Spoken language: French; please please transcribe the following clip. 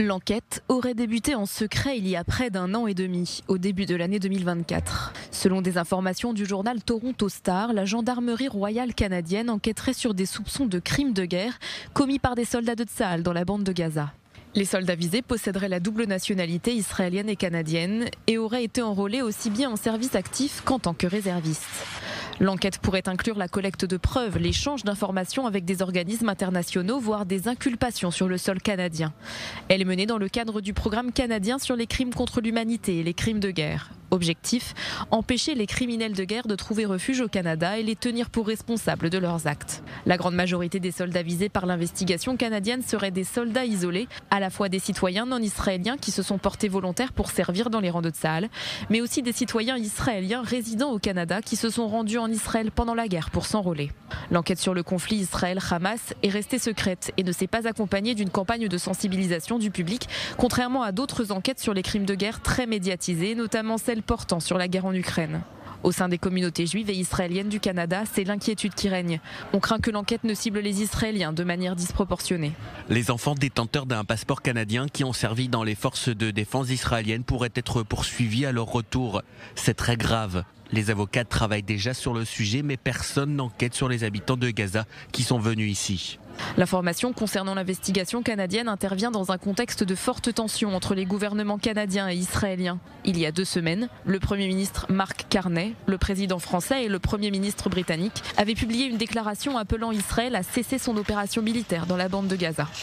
L'enquête aurait débuté en secret il y a près d'un an et demi, au début de l'année 2024. Selon des informations du journal Toronto Star, la gendarmerie royale canadienne enquêterait sur des soupçons de crimes de guerre commis par des soldats de Tsahal dans la bande de Gaza. Les soldats visés posséderaient la double nationalité israélienne et canadienne et auraient été enrôlés aussi bien en service actif qu'en tant que réservistes. L'enquête pourrait inclure la collecte de preuves, l'échange d'informations avec des organismes internationaux, voire des inculpations sur le sol canadien. Elle est menée dans le cadre du programme canadien sur les crimes contre l'humanité et les crimes de guerre. Objectif, empêcher les criminels de guerre de trouver refuge au Canada et les tenir pour responsables de leurs actes. La grande majorité des soldats visés par l'investigation canadienne seraient des soldats isolés, à la fois des citoyens non israéliens qui se sont portés volontaires pour servir dans les rangs de Tsahal, mais aussi des citoyens israéliens résidant au Canada qui se sont rendus en Israël pendant la guerre pour s'enrôler. L'enquête sur le conflit Israël-Hamas est restée secrète et ne s'est pas accompagnée d'une campagne de sensibilisation du public, contrairement à d'autres enquêtes sur les crimes de guerre très médiatisées, notamment celle portant sur la guerre en Ukraine. Au sein des communautés juives et israéliennes du Canada, c'est l'inquiétude qui règne. On craint que l'enquête ne cible les Israéliens de manière disproportionnée. Les enfants détenteurs d'un passeport canadien qui ont servi dans les forces de défense israéliennes pourraient être poursuivis à leur retour. C'est très grave. Les avocats travaillent déjà sur le sujet, mais personne n'enquête sur les habitants de Gaza qui sont venus ici. L'information concernant l'investigation canadienne intervient dans un contexte de forte tension entre les gouvernements canadiens et israéliens. Il y a 2 semaines, le Premier ministre Mark Carney, le président français et le Premier ministre britannique avaient publié une déclaration appelant Israël à cesser son opération militaire dans la bande de Gaza.